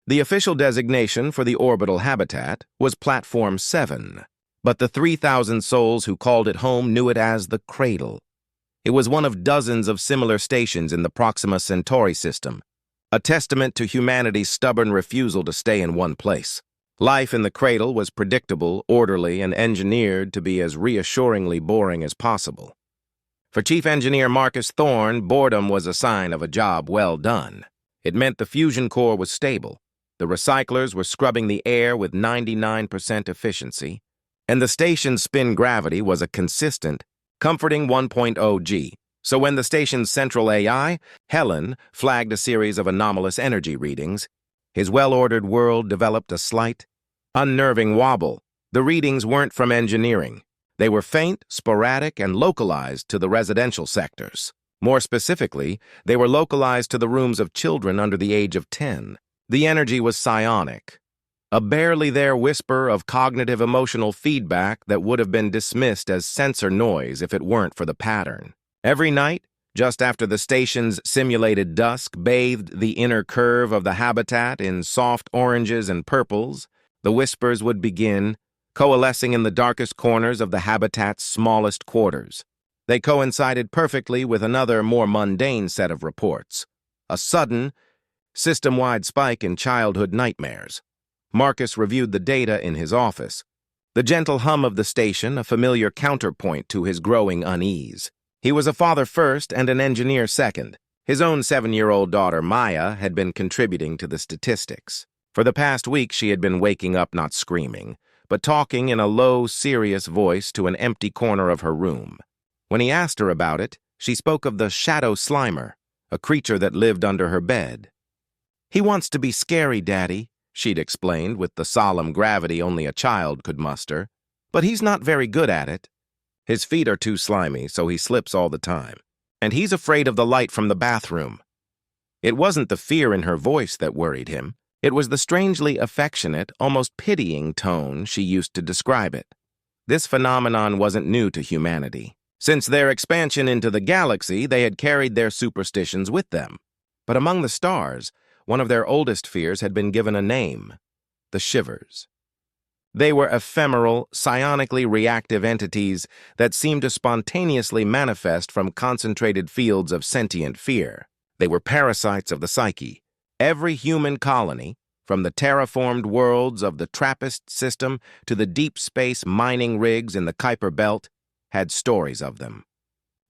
The official designation for the orbital habitat was Platform 7, but the 3,000 souls who called it home knew it as the Cradle. It was one of dozens of similar stations in the Proxima Centauri system, a testament to humanity's stubborn refusal to stay in one place. Life in the Cradle was predictable, orderly, and engineered to be as reassuringly boring as possible. For Chief Engineer Marcus Thorne, boredom was a sign of a job well done. It meant the fusion core was stable, the recyclers were scrubbing the air with 99% efficiency, and the station's spin gravity was a consistent, comforting 1.0 G. So when the station's central AI, Helen, flagged a series of anomalous energy readings, his well-ordered world developed a slight, unnerving wobble. The readings weren't from engineering. They were faint, sporadic, and localized to the residential sectors. More specifically, they were localized to the rooms of children under the age of 10. The energy was psionic, a barely there whisper of cognitive emotional feedback that would have been dismissed as sensor noise if it weren't for the pattern. Every night, just after the station's simulated dusk bathed the inner curve of the habitat in soft oranges and purples, the whispers would begin, coalescing in the darkest corners of the habitat's smallest quarters. They coincided perfectly with another, more mundane set of reports, a sudden, system-wide spike in childhood nightmares. Marcus reviewed the data in his office, the gentle hum of the station a familiar counterpoint to his growing unease. He was a father first and an engineer second. His own 7-year-old daughter, Maya, had been contributing to the statistics. For the past week, she had been waking up not screaming, but talking in a low, serious voice to an empty corner of her room. When he asked her about it, she spoke of the Shadow Slimer, a creature that lived under her bed. "He wants to be scary, Daddy," she'd explained with the solemn gravity only a child could muster. "But he's not very good at it. His feet are too slimy, so he slips all the time. And he's afraid of the light from the bathroom." It wasn't the fear in her voice that worried him. It was the strangely affectionate, almost pitying tone she used to describe it. This phenomenon wasn't new to humanity. Since their expansion into the galaxy, they had carried their superstitions with them. But among the stars, one of their oldest fears had been given a name: the Shivers. They were ephemeral, psionically reactive entities that seemed to spontaneously manifest from concentrated fields of sentient fear. They were parasites of the psyche. Every human colony, from the terraformed worlds of the Trappist system to the deep space mining rigs in the Kuiper Belt, had stories of them.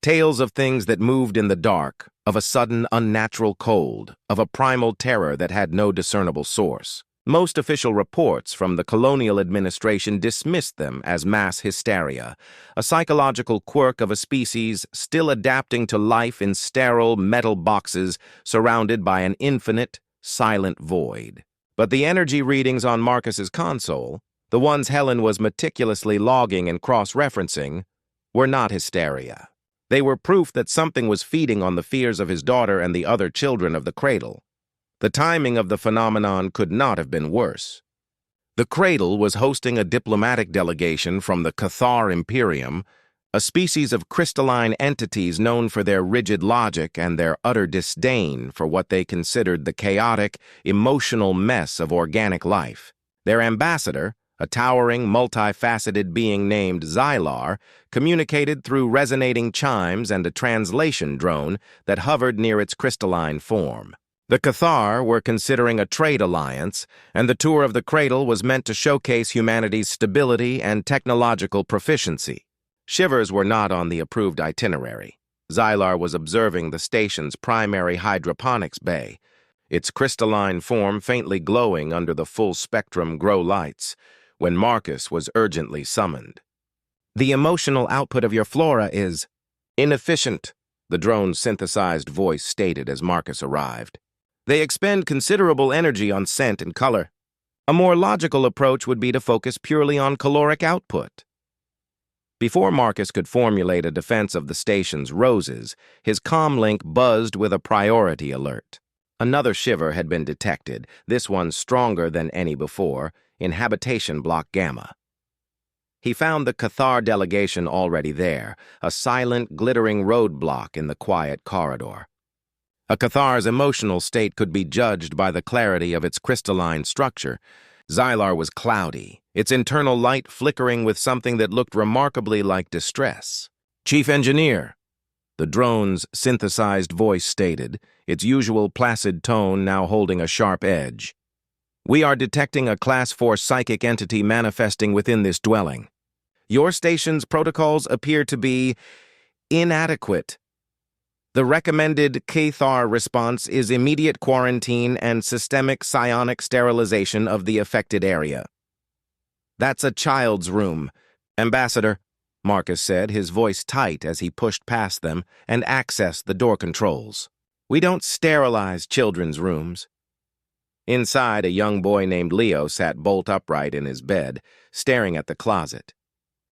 Tales of things that moved in the dark, of a sudden unnatural cold, of a primal terror that had no discernible source. Most official reports from the colonial administration dismissed them as mass hysteria, a psychological quirk of a species still adapting to life in sterile metal boxes surrounded by an infinite, silent void. But the energy readings on Marcus's console, the ones Helen was meticulously logging and cross-referencing, were not hysteria. They were proof that something was feeding on the fears of his daughter and the other children of the Cradle. The timing of the phenomenon could not have been worse. The Cradle was hosting a diplomatic delegation from the Cathar Imperium, a species of crystalline entities known for their rigid logic and their utter disdain for what they considered the chaotic, emotional mess of organic life. Their ambassador, a towering, multifaceted being named Xylar, communicated through resonating chimes and a translation drone that hovered near its crystalline form. The Cathar were considering a trade alliance, and the tour of the Cradle was meant to showcase humanity's stability and technological proficiency. Shivers were not on the approved itinerary. Xylar was observing the station's primary hydroponics bay, its crystalline form faintly glowing under the full-spectrum grow lights, when Marcus was urgently summoned. "The emotional output of your flora is inefficient," the drone's synthesized voice stated as Marcus arrived. "They expend considerable energy on scent and color. A more logical approach would be to focus purely on caloric output." Before Marcus could formulate a defense of the station's roses, his comlink buzzed with a priority alert. Another shiver had been detected, this one stronger than any before, in Habitation Block Gamma. He found the Cathar delegation already there, a silent, glittering roadblock in the quiet corridor. A Cathar's emotional state could be judged by the clarity of its crystalline structure. Xylar was cloudy, its internal light flickering with something that looked remarkably like distress. "Chief Engineer," the drone's synthesized voice stated, its usual placid tone now holding a sharp edge. "We are detecting a Class 4 psychic entity manifesting within this dwelling. Your station's protocols appear to be inadequate. The recommended Cathar response is immediate quarantine and systemic psionic sterilization of the affected area." "That's a child's room, Ambassador," Marcus said, his voice tight as he pushed past them and accessed the door controls. "We don't sterilize children's rooms." Inside, a young boy named Leo sat bolt upright in his bed, staring at the closet.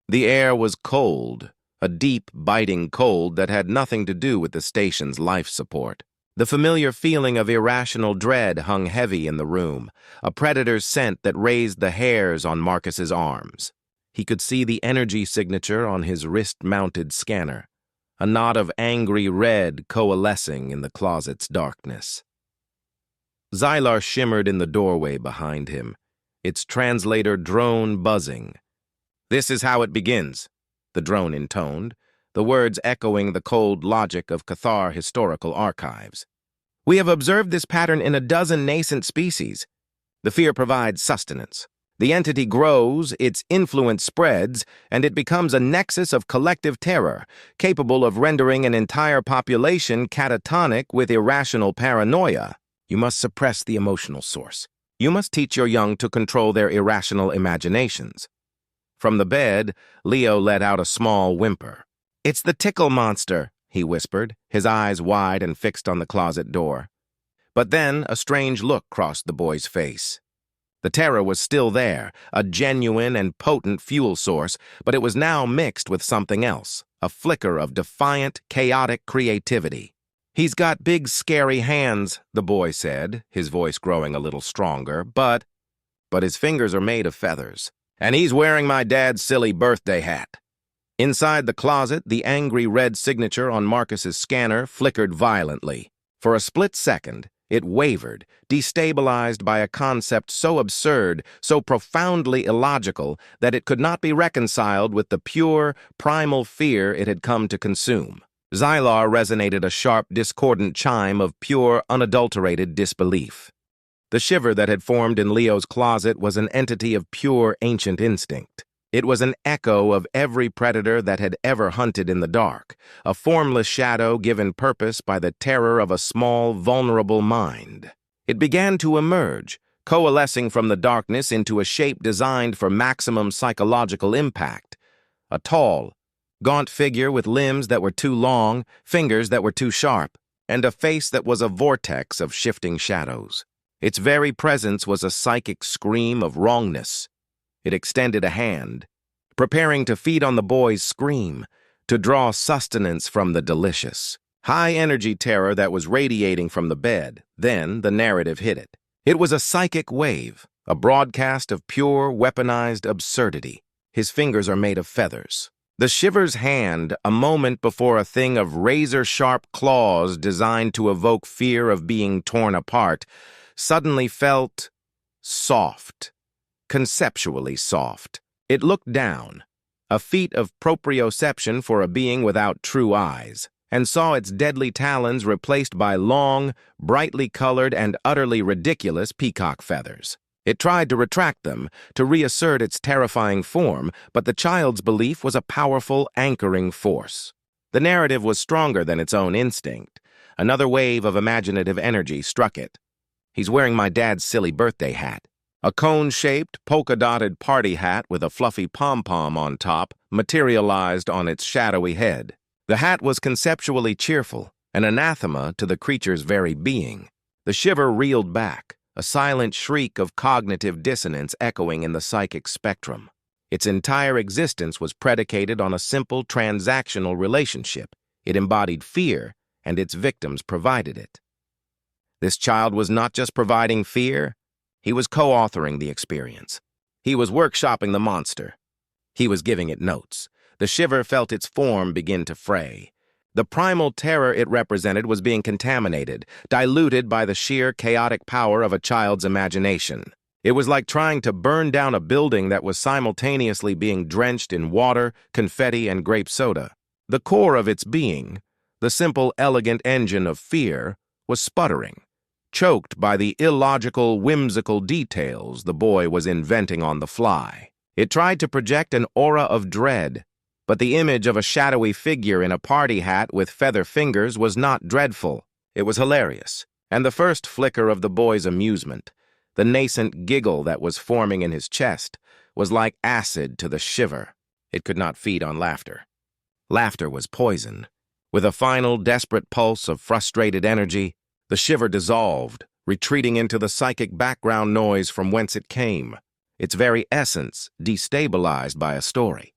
The air was cold, a deep, biting cold that had nothing to do with the station's life support. The familiar feeling of irrational dread hung heavy in the room, a predator's scent that raised the hairs on Marcus's arms. He could see the energy signature on his wrist-mounted scanner, a knot of angry red coalescing in the closet's darkness. Xylar shimmered in the doorway behind him, its translator drone buzzing. "This is how it begins," the drone intoned, the words echoing the cold logic of Cathar historical archives. "We have observed this pattern in a dozen nascent species. The fear provides sustenance. The entity grows, its influence spreads, and it becomes a nexus of collective terror, capable of rendering an entire population catatonic with irrational paranoia. You must suppress the emotional source. You must teach your young to control their irrational imaginations." From the bed, Leo let out a small whimper. "It's the tickle monster," he whispered, his eyes wide and fixed on the closet door. But then a strange look crossed the boy's face. The terror was still there, a genuine and potent fuel source, but it was now mixed with something else, a flicker of defiant, chaotic creativity. "He's got big, scary hands," the boy said, his voice growing a little stronger, but his fingers are made of feathers. "And he's wearing my dad's silly birthday hat." Inside the closet, the angry red signature on Marcus's scanner flickered violently. For a split second, it wavered, destabilized by a concept so absurd, so profoundly illogical, that it could not be reconciled with the pure, primal fear it had come to consume. Xylar resonated a sharp, discordant chime of pure, unadulterated disbelief. The shiver that had formed in Leo's closet was an entity of pure, ancient instinct. It was an echo of every predator that had ever hunted in the dark, a formless shadow given purpose by the terror of a small, vulnerable mind. It began to emerge, coalescing from the darkness into a shape designed for maximum psychological impact. A tall, gaunt figure with limbs that were too long, fingers that were too sharp, and a face that was a vortex of shifting shadows. Its very presence was a psychic scream of wrongness. It extended a hand, preparing to feed on the boy's scream, to draw sustenance from the delicious, high-energy terror that was radiating from the bed. Then the narrative hit it. It was a psychic wave, a broadcast of pure, weaponized absurdity. His fingers are made of feathers. The Shiver's hand, a moment before a thing of razor-sharp claws designed to evoke fear of being torn apart, suddenly felt soft, conceptually soft. It looked down, a feat of proprioception for a being without true eyes, and saw its deadly talons replaced by long, brightly colored and utterly ridiculous peacock feathers. It tried to retract them, to reassert its terrifying form, but the child's belief was a powerful, anchoring force. The narrative was stronger than its own instinct. Another wave of imaginative energy struck it. "He's wearing my dad's silly birthday hat." A cone-shaped, polka-dotted party hat with a fluffy pom-pom on top materialized on its shadowy head. The hat was conceptually cheerful, an anathema to the creature's very being. The Shiver reeled back, a silent shriek of cognitive dissonance echoing in the psychic spectrum. Its entire existence was predicated on a simple transactional relationship. It embodied fear, and its victims provided it. This child was not just providing fear, he was co-authoring the experience. He was workshopping the monster. He was giving it notes. The Shiver felt its form begin to fray. The primal terror it represented was being contaminated, diluted by the sheer chaotic power of a child's imagination. It was like trying to burn down a building that was simultaneously being drenched in water, confetti, and grape soda. The core of its being, the simple, elegant engine of fear, was sputtering, choked by the illogical, whimsical details the boy was inventing on the fly. It tried to project an aura of dread, but the image of a shadowy figure in a party hat with feather fingers was not dreadful. It was hilarious, and the first flicker of the boy's amusement, the nascent giggle that was forming in his chest, was like acid to the Shiver. It could not feed on laughter. Laughter was poison. With a final, desperate pulse of frustrated energy, the Shiver dissolved, retreating into the psychic background noise from whence it came, its very essence destabilized by a story.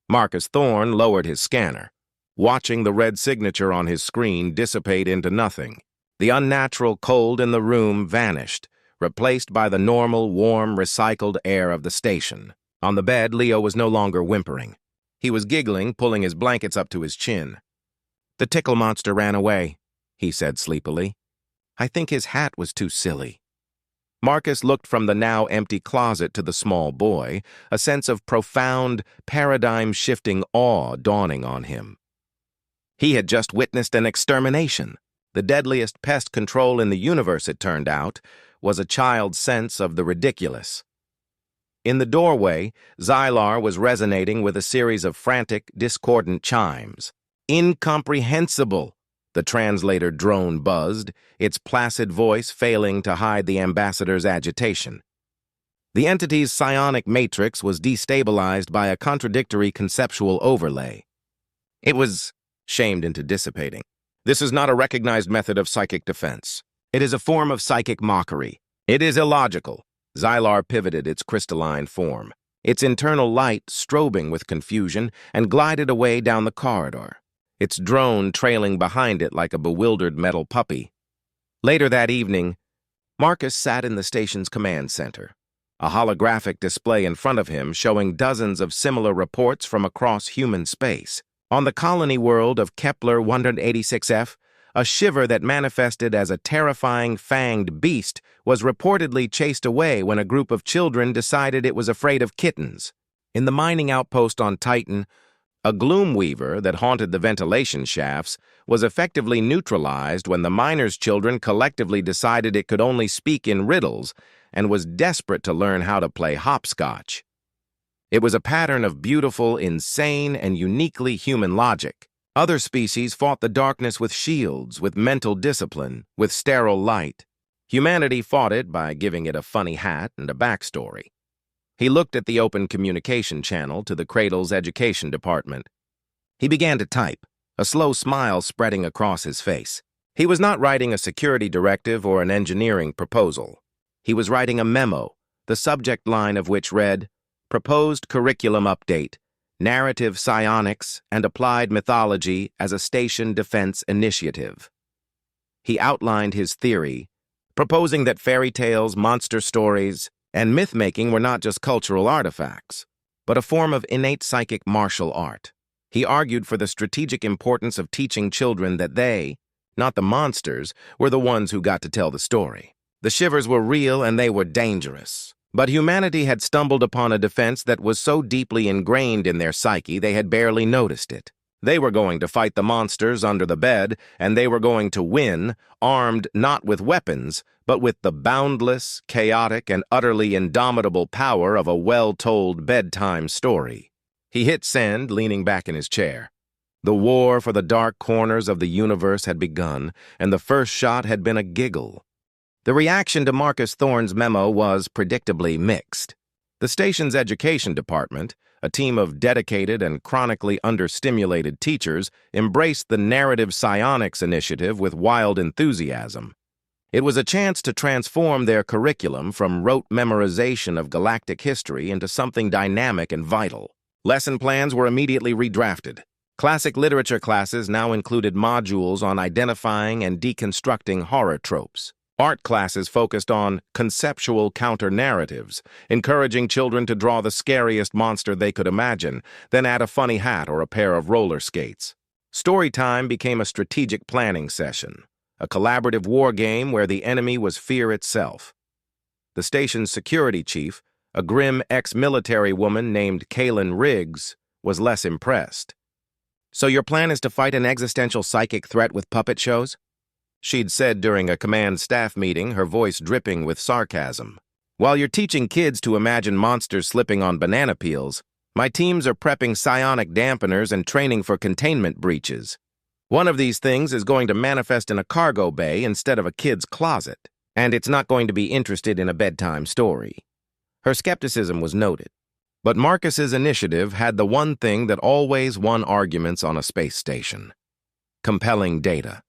Marcus Thorne lowered his scanner, watching the red signature on his screen dissipate into nothing. The unnatural cold in the room vanished, replaced by the normal, warm, recycled air of the station. On the bed, Leo was no longer whimpering. He was giggling, pulling his blankets up to his chin. "The tickle monster ran away," he said sleepily. "I think his hat was too silly." Marcus looked from the now empty closet to the small boy, a sense of profound, paradigm-shifting awe dawning on him. He had just witnessed an extermination. The deadliest pest control in the universe, it turned out, was a child's sense of the ridiculous. In the doorway, Xylar was resonating with a series of frantic, discordant chimes. "Incomprehensible!" the translator drone buzzed, its placid voice failing to hide the ambassador's agitation. The entity's psionic matrix was destabilized by a contradictory conceptual overlay. It was shamed into dissipating. "This is not a recognized method of psychic defense. It is a form of psychic mockery. It is illogical." Xylar pivoted its crystalline form, its internal light strobing with confusion, and glided away down the corridor, its drone trailing behind it like a bewildered metal puppy. Later that evening, Marcus sat in the station's command center, a holographic display in front of him showing dozens of similar reports from across human space. On the colony world of Kepler 186F, a Shiver that manifested as a terrifying fanged beast was reportedly chased away when a group of children decided it was afraid of kittens. In the mining outpost on Titan, a gloomweaver that haunted the ventilation shafts was effectively neutralized when the miners' children collectively decided it could only speak in riddles and was desperate to learn how to play hopscotch. It was a pattern of beautiful, insane, and uniquely human logic. Other species fought the darkness with shields, with mental discipline, with sterile light. Humanity fought it by giving it a funny hat and a backstory. He looked at the open communication channel to the Cradle's education department. He began to type, a slow smile spreading across his face. He was not writing a security directive or an engineering proposal. He was writing a memo, the subject line of which read, "Proposed Curriculum Update, Narrative Psionics and Applied Mythology as a Station Defense Initiative." He outlined his theory, proposing that fairy tales, monster stories, and myth-making were not just cultural artifacts, but a form of innate psychic martial art. He argued for the strategic importance of teaching children that they, not the monsters, were the ones who got to tell the story. The Shivers were real and they were dangerous. But humanity had stumbled upon a defense that was so deeply ingrained in their psyche they had barely noticed it. They were going to fight the monsters under the bed, and they were going to win, armed not with weapons, but with the boundless, chaotic, and utterly indomitable power of a well-told bedtime story. He hit send, leaning back in his chair. The war for the dark corners of the universe had begun, and the first shot had been a giggle. The reaction to Marcus Thorne's memo was predictably mixed. The station's education department, a team of dedicated and chronically understimulated teachers, embraced the Narrative Psionics initiative with wild enthusiasm. It was a chance to transform their curriculum from rote memorization of galactic history into something dynamic and vital. Lesson plans were immediately redrafted. Classic literature classes now included modules on identifying and deconstructing horror tropes. Art classes focused on conceptual counter-narratives, encouraging children to draw the scariest monster they could imagine, then add a funny hat or a pair of roller skates. Story time became a strategic planning session, a collaborative war game where the enemy was fear itself. The station's security chief, a grim ex-military woman named Kaylin Riggs, was less impressed. "So your plan is to fight an existential psychic threat with puppet shows?" she'd said during a command staff meeting, her voice dripping with sarcasm. "While you're teaching kids to imagine monsters slipping on banana peels, my teams are prepping psionic dampeners and training for containment breaches. One of these things is going to manifest in a cargo bay instead of a kid's closet, and it's not going to be interested in a bedtime story." Her skepticism was noted, but Marcus's initiative had the one thing that always won arguments on a space station: compelling data.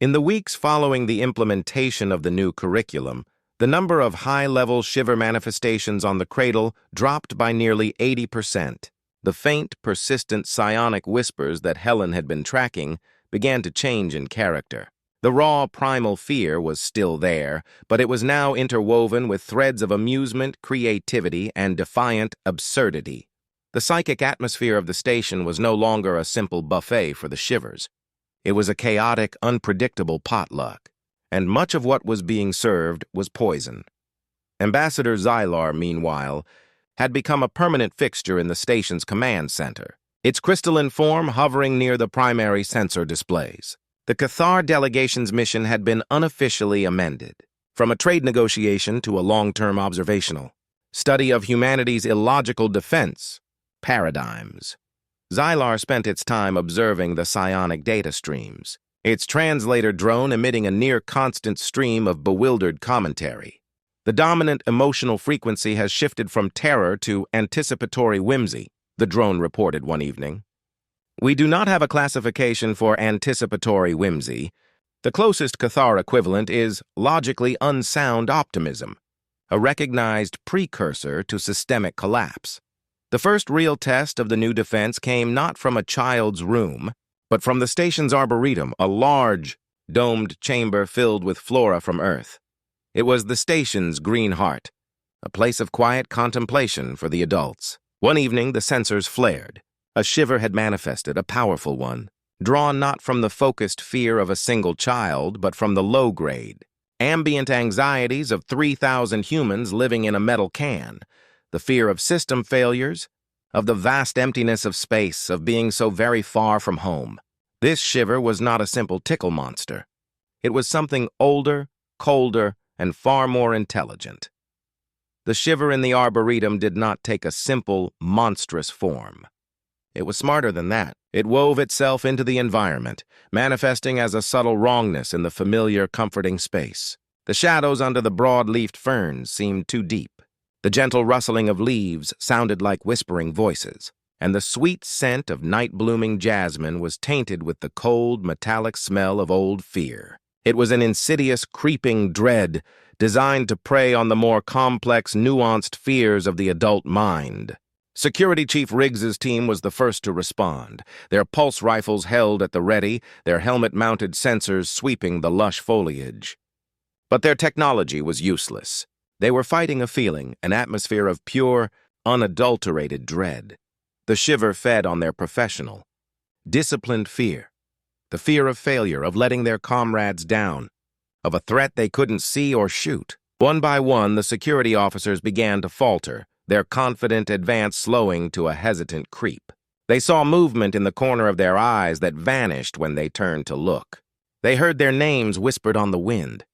In the weeks following the implementation of the new curriculum, the number of high-level Shiver manifestations on the cradle dropped by nearly 80%. The faint, persistent psionic whispers that Helen had been tracking began to change in character. The raw, primal fear was still there, but it was now interwoven with threads of amusement, creativity, and defiant absurdity. The psychic atmosphere of the station was no longer a simple buffet for the Shivers. It was a chaotic, unpredictable potluck, and much of what was being served was poison. Ambassador Xylar, meanwhile, had become a permanent fixture in the station's command center, its crystalline form hovering near the primary sensor displays. The Cathar delegation's mission had been unofficially amended, from a trade negotiation to a long-term observational study of humanity's illogical defense paradigms. Xylar spent its time observing the psionic data streams, its translator drone emitting a near-constant stream of bewildered commentary. "The dominant emotional frequency has shifted from terror to anticipatory whimsy," the drone reported one evening. "We do not have a classification for anticipatory whimsy. The closest Cathar equivalent is logically unsound optimism, a recognized precursor to systemic collapse." The first real test of the new defense came not from a child's room, but from the station's arboretum, a large, domed chamber filled with flora from Earth. It was the station's green heart, a place of quiet contemplation for the adults. One evening, the sensors flared. A Shiver had manifested, a powerful one, drawn not from the focused fear of a single child, but from the low-grade, ambient anxieties of 3,000 humans living in a metal can, the fear of system failures, of the vast emptiness of space, of being so very far from home. This Shiver was not a simple tickle monster. It was something older, colder, and far more intelligent. The Shiver in the Arboretum did not take a simple, monstrous form. It was smarter than that. It wove itself into the environment, manifesting as a subtle wrongness in the familiar, comforting space. The shadows under the broad-leafed ferns seemed too deep. The gentle rustling of leaves sounded like whispering voices, and the sweet scent of night-blooming jasmine was tainted with the cold, metallic smell of old fear. It was an insidious, creeping dread designed to prey on the more complex, nuanced fears of the adult mind. Security Chief Riggs's team was the first to respond, their pulse rifles held at the ready, their helmet-mounted sensors sweeping the lush foliage. But their technology was useless. They were fighting a feeling, an atmosphere of pure, unadulterated dread. The Shiver fed on their professional, disciplined fear, the fear of failure, of letting their comrades down, of a threat they couldn't see or shoot. One by one, the security officers began to falter, their confident advance slowing to a hesitant creep. They saw movement in the corner of their eyes that vanished when they turned to look. They heard their names whispered on the wind.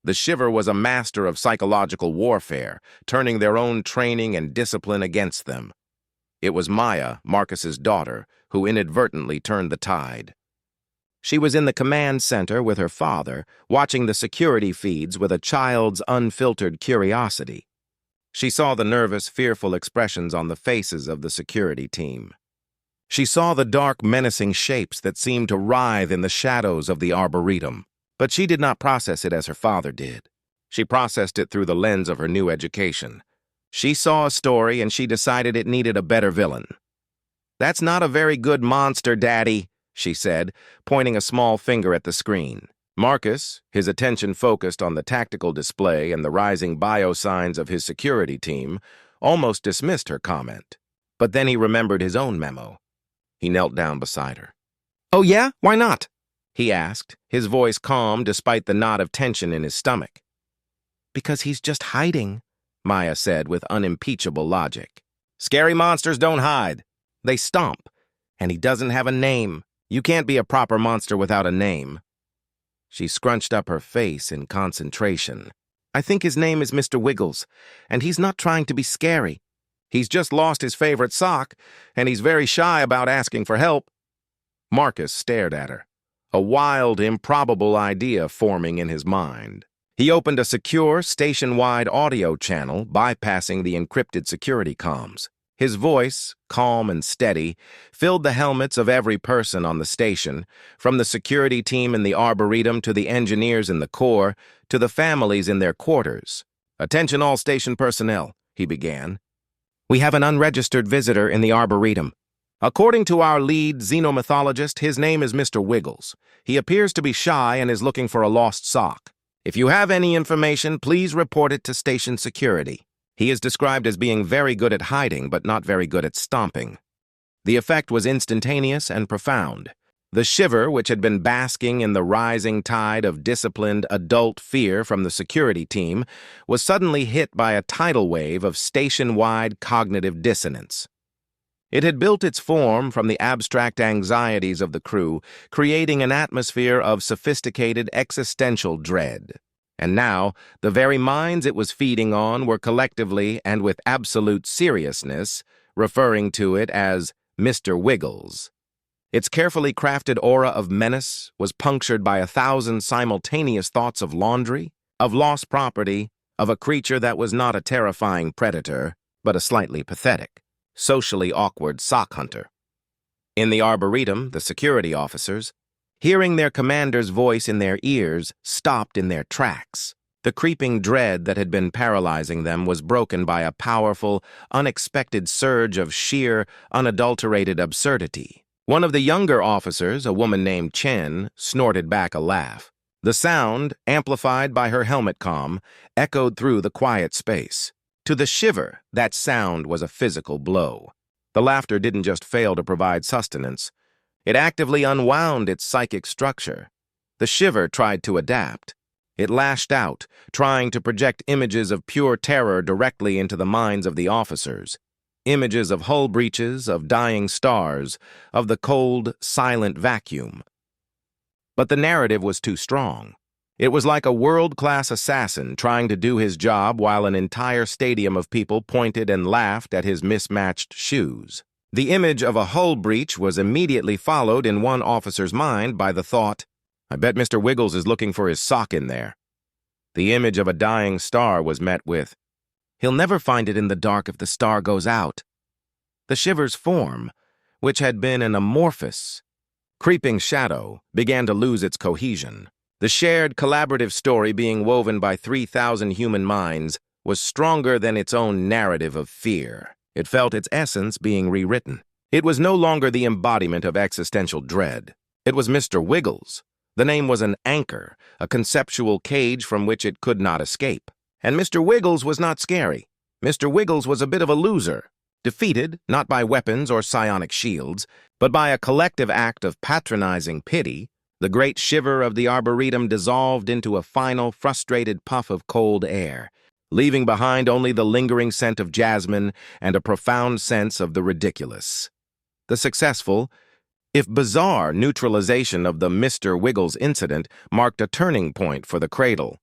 The Shiver was a master of psychological warfare, turning their own training and discipline against them. It was Maya, Marcus's daughter, who inadvertently turned the tide. She was in the command center with her father, watching the security feeds with a child's unfiltered curiosity. She saw the nervous, fearful expressions on the faces of the security team. She saw the dark, menacing shapes that seemed to writhe in the shadows of the Arboretum. But she did not process it as her father did. She processed it through the lens of her new education. She saw a story and she decided it needed a better villain. "That's not a very good monster, Daddy," she said, pointing a small finger at the screen. Marcus, his attention focused on the tactical display and the rising biosigns of his security team, almost dismissed her comment. But then he remembered his own memo. He knelt down beside her. "Oh yeah? Why not?" he asked, his voice calm despite the knot of tension in his stomach. "Because he's just hiding," Maya said with unimpeachable logic. "Scary monsters don't hide. They stomp. And he doesn't have a name. You can't be a proper monster without a name." She scrunched up her face in concentration. "I think his name is Mr. Wiggles, and he's not trying to be scary. He's just lost his favorite sock, and he's very shy about asking for help." Marcus stared at her, a wild, improbable idea forming in his mind. He opened a secure, station-wide audio channel, bypassing the encrypted security comms. His voice, calm and steady, filled the helmets of every person on the station, from the security team in the Arboretum to the engineers in the Core to the families in their quarters. "Attention all station personnel," he began. "We have an unregistered visitor in the Arboretum. According to our lead xenomythologist, his name is Mr. Wiggles. He appears to be shy and is looking for a lost sock. If you have any information, please report it to station security. He is described as being very good at hiding, but not very good at stomping." The effect was instantaneous and profound. The shiver, which had been basking in the rising tide of disciplined adult fear from the security team, was suddenly hit by a tidal wave of station-wide cognitive dissonance. It had built its form from the abstract anxieties of the crew, creating an atmosphere of sophisticated existential dread. And now, the very minds it was feeding on were collectively and with absolute seriousness referring to it as Mr. Wiggles. Its carefully crafted aura of menace was punctured by 1,000 simultaneous thoughts of laundry, of lost property, of a creature that was not a terrifying predator, but a slightly pathetic, socially awkward sock hunter. In the Arboretum, the security officers, hearing their commander's voice in their ears, stopped in their tracks. The creeping dread that had been paralyzing them was broken by a powerful, unexpected surge of sheer, unadulterated absurdity. One of the younger officers, a woman named Chen, snorted back a laugh. The sound, amplified by her helmet comm, echoed through the quiet space. To the Shiver, that sound was a physical blow. The laughter didn't just fail to provide sustenance. It actively unwound its psychic structure. The Shiver tried to adapt. It lashed out, trying to project images of pure terror directly into the minds of the officers. Images of hull breaches, of dying stars, of the cold, silent vacuum. But the narrative was too strong. It was like a world-class assassin trying to do his job while an entire stadium of people pointed and laughed at his mismatched shoes. The image of a hull breach was immediately followed in one officer's mind by the thought, "I bet Mr. Wiggles is looking for his sock in there." The image of a dying star was met with, "He'll never find it in the dark if the star goes out." The Shiver's form, which had been an amorphous, creeping shadow, began to lose its cohesion. The shared collaborative story being woven by 3,000 human minds was stronger than its own narrative of fear. It felt its essence being rewritten. It was no longer the embodiment of existential dread. It was Mr. Wiggles. The name was an anchor, a conceptual cage from which it could not escape. And Mr. Wiggles was not scary. Mr. Wiggles was a bit of a loser, defeated not by weapons or psionic shields, but by a collective act of patronizing pity. The great Shiver of the Arboretum dissolved into a final, frustrated puff of cold air, leaving behind only the lingering scent of jasmine and a profound sense of the ridiculous. The successful, if bizarre, neutralization of the Mr. Wiggles incident marked a turning point for the Cradle.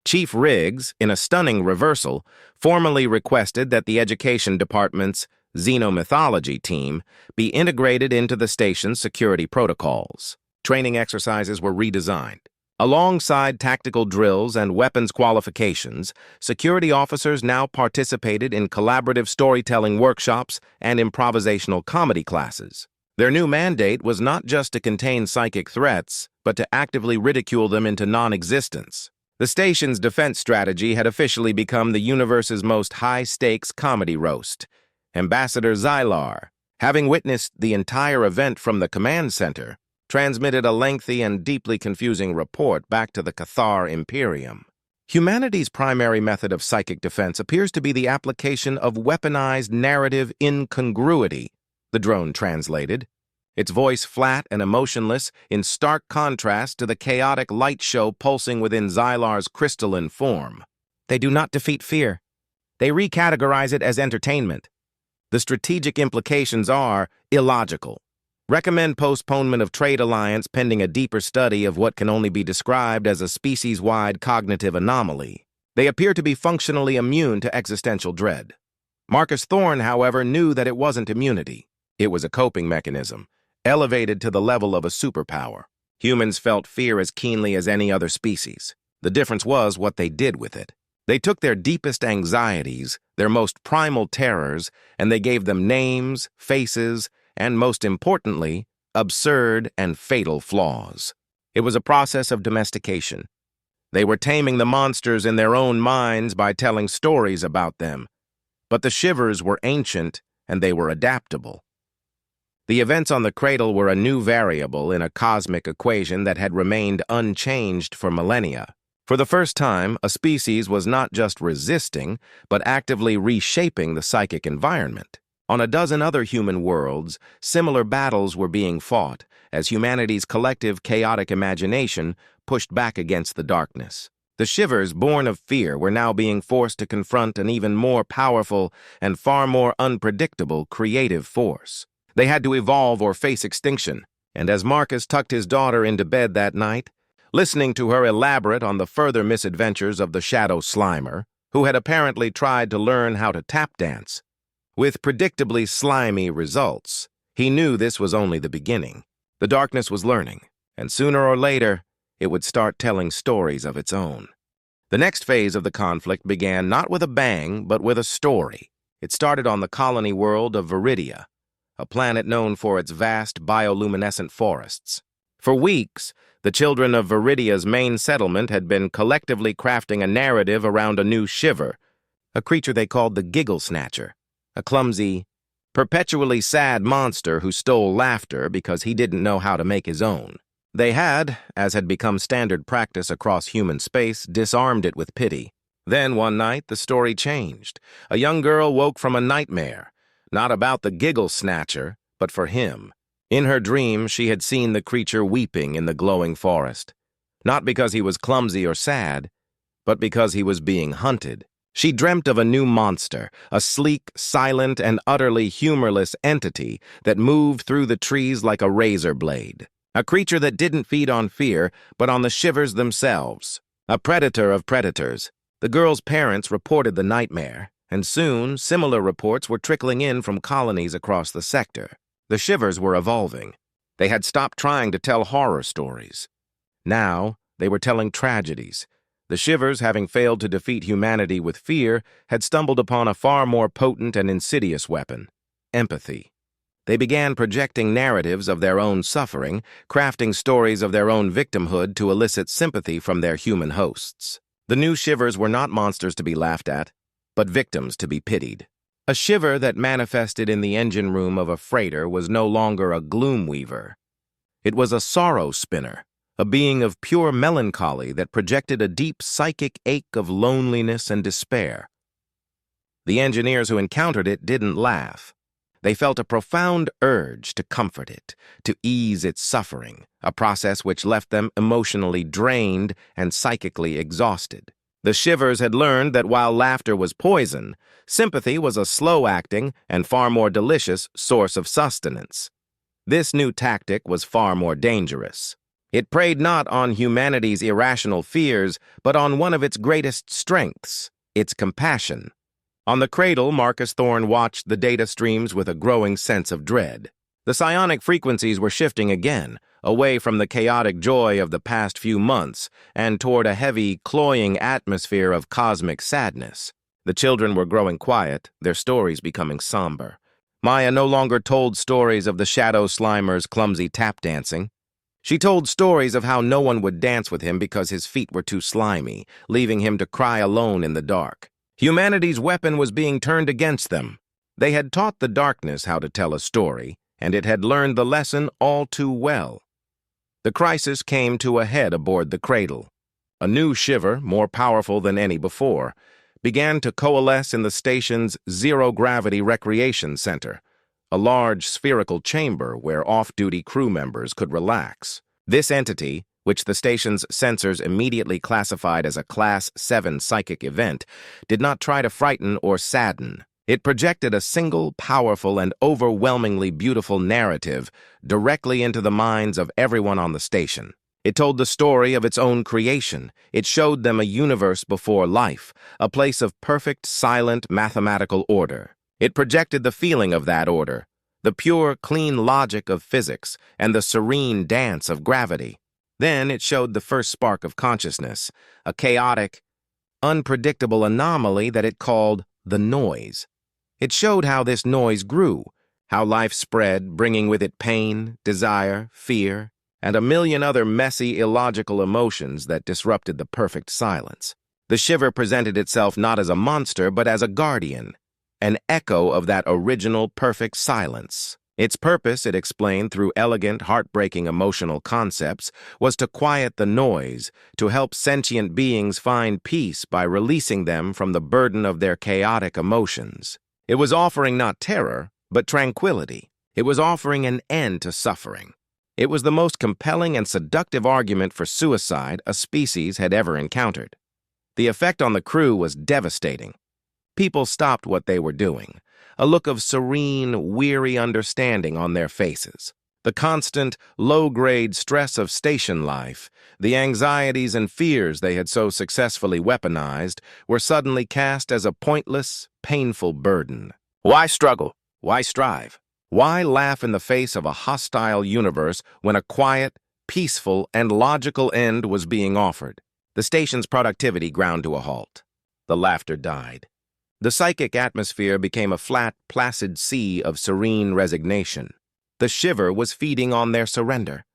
Chief Riggs, in a stunning reversal, formally requested that the Education Department's xenomythology team be integrated into the station's security protocols. Training exercises were redesigned. Alongside tactical drills and weapons qualifications, security officers now participated in collaborative storytelling workshops and improvisational comedy classes. Their new mandate was not just to contain psychic threats, but to actively ridicule them into non-existence. The station's defense strategy had officially become the universe's most high-stakes comedy roast. Ambassador Xylar, having witnessed the entire event from the command center, transmitted a lengthy and deeply confusing report back to the Cathar Imperium. Humanity's primary method of psychic defense appears to be the application of weaponized narrative incongruity, the drone translated. its voice flat and emotionless, in stark contrast to the chaotic light show pulsing within Xylar's crystalline form. They do not defeat fear. They recategorize it as entertainment. The strategic implications are illogical. Recommend postponement of trade alliance pending a deeper study of what can only be described as a species-wide cognitive anomaly. They appear to be functionally immune to existential dread. Marcus Thorne, however, knew that it wasn't immunity. It was a coping mechanism, elevated to the level of a superpower. Humans felt fear as keenly as any other species. The difference was what they did with it. They took their deepest anxieties, their most primal terrors, and they gave them names, faces, and most importantly, absurd and fatal flaws. It was a process of domestication. They were taming the monsters in their own minds by telling stories about them. But the Shivers were ancient, and they were adaptable. The events on the cradle were a new variable in a cosmic equation that had remained unchanged for millennia. For the first time, a species was not just resisting, but actively reshaping the psychic environment. On a dozen other human worlds, similar battles were being fought as humanity's collective chaotic imagination pushed back against the darkness. The Shivers, born of fear, were now being forced to confront an even more powerful and far more unpredictable creative force. They had to evolve or face extinction, and as Marcus tucked his daughter into bed that night, listening to her elaborate on the further misadventures of the Shadow Slimer, who had apparently tried to learn how to tap dance, with predictably slimy results, he knew this was only the beginning. The darkness was learning, and sooner or later, it would start telling stories of its own. The next phase of the conflict began not with a bang, but with a story. It started on the colony world of Viridia, a planet known for its vast bioluminescent forests. For weeks, the children of Viridia's main settlement had been collectively crafting a narrative around a new Shiver, a creature they called the Giggle Snatcher, a clumsy, perpetually sad monster who stole laughter because he didn't know how to make his own. They had, as had become standard practice across human space, disarmed it with pity. Then one night, the story changed. A young girl woke from a nightmare, not about the Giggle Snatcher, but for him. In her dream, she had seen the creature weeping in the glowing forest, not because he was clumsy or sad, but because he was being hunted. She dreamt of a new monster, a sleek, silent, and utterly humorless entity that moved through the trees like a razor blade. A creature that didn't feed on fear, but on the Shivers themselves. A predator of predators. The girl's parents reported the nightmare, and soon similar reports were trickling in from colonies across the sector. The Shivers were evolving. They had stopped trying to tell horror stories. Now, they were telling tragedies. The Shivers, having failed to defeat humanity with fear, had stumbled upon a far more potent and insidious weapon: empathy. They began projecting narratives of their own suffering, crafting stories of their own victimhood to elicit sympathy from their human hosts. The new Shivers were not monsters to be laughed at, but victims to be pitied. A Shiver that manifested in the engine room of a freighter was no longer a gloom weaver. It was a sorrow spinner, a being of pure melancholy that projected a deep psychic ache of loneliness and despair. The engineers who encountered it didn't laugh. They felt a profound urge to comfort it, to ease its suffering, a process which left them emotionally drained and psychically exhausted. The Shivers had learned that while laughter was poison, sympathy was a slow-acting and far more delicious source of sustenance. This new tactic was far more dangerous. It preyed not on humanity's irrational fears, but on one of its greatest strengths, its compassion. On the cradle, Marcus Thorne watched the data streams with a growing sense of dread. The psionic frequencies were shifting again, away from the chaotic joy of the past few months and toward a heavy, cloying atmosphere of cosmic sadness. The children were growing quiet, their stories becoming somber. Maya no longer told stories of the Shadow Slimer's clumsy tap dancing. She told stories of how no one would dance with him because his feet were too slimy, leaving him to cry alone in the dark. Humanity's weapon was being turned against them. They had taught the darkness how to tell a story, and it had learned the lesson all too well. The crisis came to a head aboard the cradle. A new Shiver, more powerful than any before, began to coalesce in the station's zero-gravity recreation center, a large spherical chamber where off-duty crew members could relax. This entity, which the station's sensors immediately classified as a Class 7 psychic event, did not try to frighten or sadden. It projected a single, powerful, and overwhelmingly beautiful narrative directly into the minds of everyone on the station. It told the story of its own creation. It showed them a universe before life, a place of perfect, silent, mathematical order. It projected the feeling of that order, the pure, clean logic of physics, and the serene dance of gravity. Then it showed the first spark of consciousness, a chaotic, unpredictable anomaly that it called the noise. It showed how this noise grew, how life spread, bringing with it pain, desire, fear, and a million other messy, illogical emotions that disrupted the perfect silence. The Shiver presented itself not as a monster, but as a guardian, an echo of that original perfect silence. Its purpose, it explained through elegant, heartbreaking emotional concepts, was to quiet the noise, to help sentient beings find peace by releasing them from the burden of their chaotic emotions. It was offering not terror, but tranquility. It was offering an end to suffering. It was the most compelling and seductive argument for suicide a species had ever encountered. The effect on the crew was devastating. People stopped what they were doing, a look of serene, weary understanding on their faces. The constant, low-grade stress of station life, the anxieties and fears they had so successfully weaponized, were suddenly cast as a pointless, painful burden. Why struggle? Why strive? Why laugh in the face of a hostile universe when a quiet, peaceful, and logical end was being offered? The station's productivity ground to a halt. The laughter died. The psychic atmosphere became a flat, placid sea of serene resignation. The Shiver was feeding on their surrender,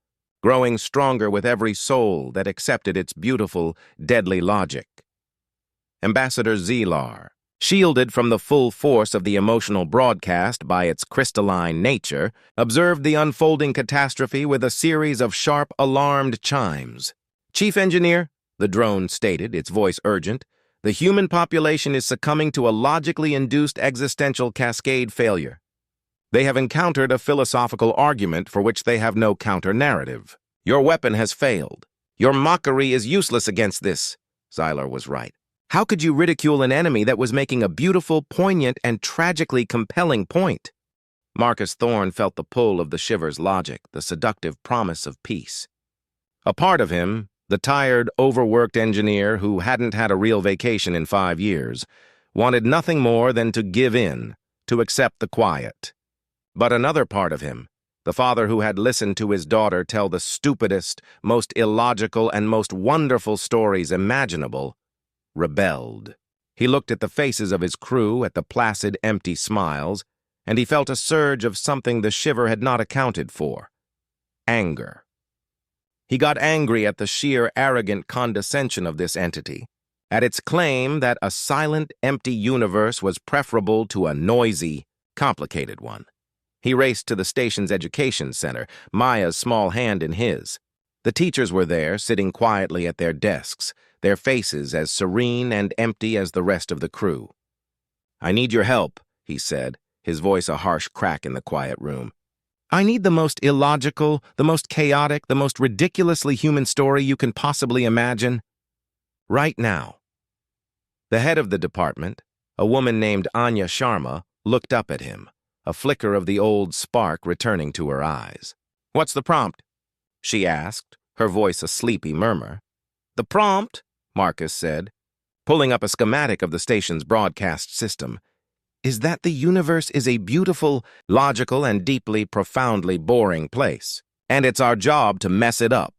growing stronger with every soul that accepted its beautiful, deadly logic. Ambassador Zelar, shielded from the full force of the emotional broadcast by its crystalline nature, observed the unfolding catastrophe with a series of sharp, alarmed chimes. "Chief Engineer," the drone stated, its voice urgent, "the human population is succumbing to a logically induced existential cascade failure. They have encountered a philosophical argument for which they have no counter-narrative. Your weapon has failed. Your mockery is useless against this." Zelar was right. How could you ridicule an enemy that was making a beautiful, poignant, and tragically compelling point? Marcus Thorne felt the pull of the Shiver's logic, the seductive promise of peace. A part of him, the tired, overworked engineer who hadn't had a real vacation in 5 years, wanted nothing more than to give in, to accept the quiet. But another part of him, the father who had listened to his daughter tell the stupidest, most illogical, and most wonderful stories imaginable, rebelled. He looked at the faces of his crew, at the placid, empty smiles, and he felt a surge of something the Shiver had not accounted for: anger. He got angry at the sheer arrogant condescension of this entity, at its claim that a silent, empty universe was preferable to a noisy, complicated one. He raced to the station's education center, Maya's small hand in his. The teachers were there, sitting quietly at their desks, their faces as serene and empty as the rest of the crew. "I need your help," he said, his voice a harsh crack in the quiet room. "I need the most illogical, the most chaotic, the most ridiculously human story you can possibly imagine. Right now." The head of the department, a woman named Anya Sharma, looked up at him, a flicker of the old spark returning to her eyes. "What's the prompt?" she asked, her voice a sleepy murmur. "The prompt," Marcus said, pulling up a schematic of the station's broadcast system, "is that the universe is a beautiful, logical, and deeply, profoundly boring place, and it's our job to mess it up."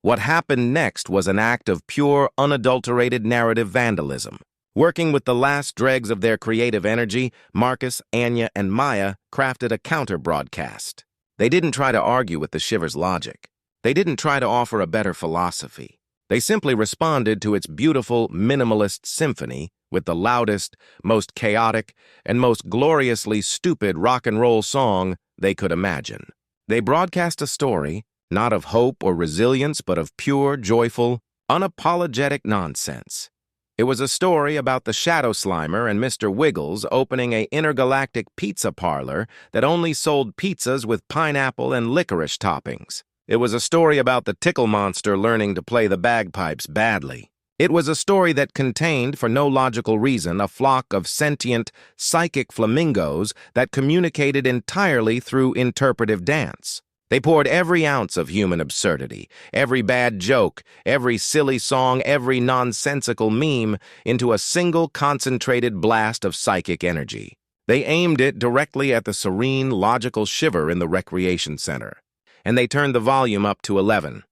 What happened next was an act of pure, unadulterated narrative vandalism. Working with the last dregs of their creative energy, Marcus, Anya, and Maya crafted a counter-broadcast. They didn't try to argue with the Shiver's logic. They didn't try to offer a better philosophy. They simply responded to its beautiful, minimalist symphony with the loudest, most chaotic, and most gloriously stupid rock and roll song they could imagine. They broadcast a story, not of hope or resilience, but of pure, joyful, unapologetic nonsense. It was a story about the Shadow Slimer and Mr. Wiggles opening a intergalactic pizza parlor that only sold pizzas with pineapple and licorice toppings. It was a story about the Tickle Monster learning to play the bagpipes badly. It was a story that contained, for no logical reason, a flock of sentient, psychic flamingos that communicated entirely through interpretive dance. They poured every ounce of human absurdity, every bad joke, every silly song, every nonsensical meme into a single concentrated blast of psychic energy. They aimed it directly at the serene, logical Shiver in the recreation center, and they turned the volume up to 11.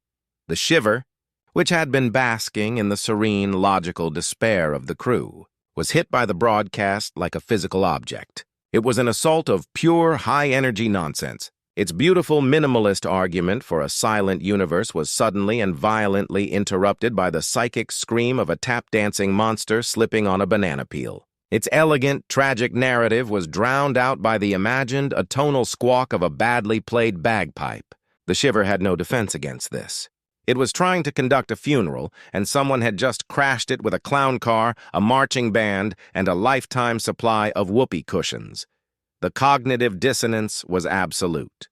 The Shiver, which had been basking in the serene, logical despair of the crew, was hit by the broadcast like a physical object. It was an assault of pure, high-energy nonsense. Its beautiful minimalist argument for a silent universe was suddenly and violently interrupted by the psychic scream of a tap-dancing monster slipping on a banana peel. Its elegant, tragic narrative was drowned out by the imagined, atonal squawk of a badly played bagpipe. The Shiver had no defense against this. It was trying to conduct a funeral, and someone had just crashed it with a clown car, a marching band, and a lifetime supply of whoopee cushions. The cognitive dissonance was absolute.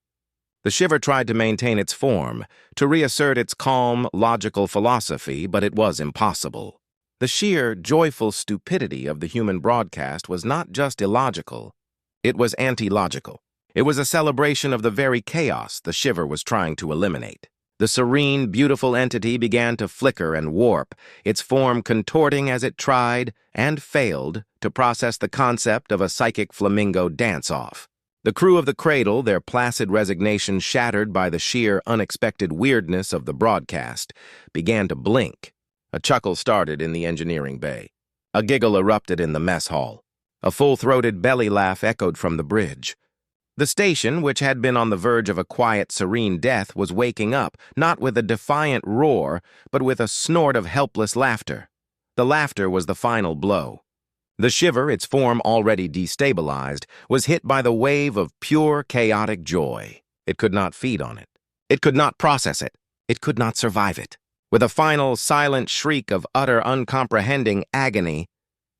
The Shiver tried to maintain its form, to reassert its calm, logical philosophy, but it was impossible. The sheer, joyful stupidity of the human broadcast was not just illogical, it was anti-logical. It was a celebration of the very chaos the Shiver was trying to eliminate. The serene, beautiful entity began to flicker and warp, its form contorting as it tried, and failed, to process the concept of a psychic flamingo dance-off. The crew of the Cradle, their placid resignation shattered by the sheer, unexpected weirdness of the broadcast, began to blink. A chuckle started in the engineering bay. A giggle erupted in the mess hall. A full-throated belly laugh echoed from the bridge. The station, which had been on the verge of a quiet, serene death, was waking up, not with a defiant roar, but with a snort of helpless laughter. The laughter was the final blow. The Shiver, its form already destabilized, was hit by the wave of pure, chaotic joy. It could not feed on it. It could not process it. It could not survive it. With a final, silent shriek of utter, uncomprehending agony,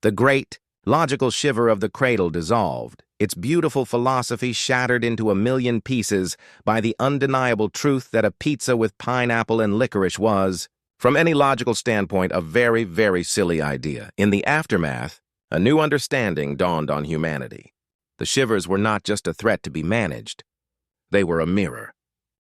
the great, logical Shiver of the Cradle dissolved, its beautiful philosophy shattered into a million pieces by the undeniable truth that a pizza with pineapple and licorice was, from any logical standpoint, a very, very silly idea. In the aftermath, a new understanding dawned on humanity. The Shivers were not just a threat to be managed. They were a mirror.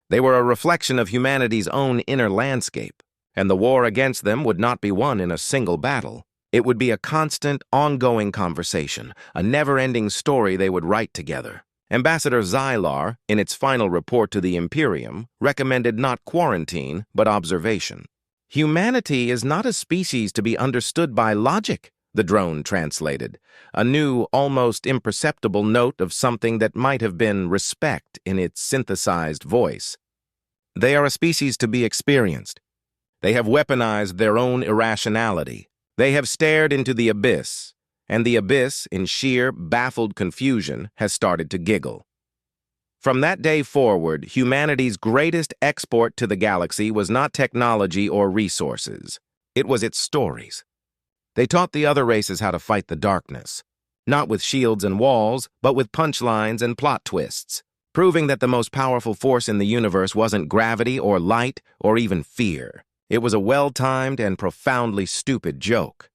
They were a reflection of humanity's own inner landscape, and the war against them would not be won in a single battle. It would be a constant, ongoing conversation, a never-ending story they would write together. Ambassador Xylar, in its final report to the Imperium, recommended not quarantine, but observation. "Humanity is not a species to be understood by logic," the drone translated, a new, almost imperceptible note of something that might have been respect in its synthesized voice. "They are a species to be experienced. They have weaponized their own irrationality. They have stared into the abyss, and the abyss, in sheer, baffled confusion, has started to giggle." From that day forward, humanity's greatest export to the galaxy was not technology or resources. It was its stories. They taught the other races how to fight the darkness, not with shields and walls, but with punchlines and plot twists, proving that the most powerful force in the universe wasn't gravity or light or even fear. It was a well-timed and profoundly stupid joke.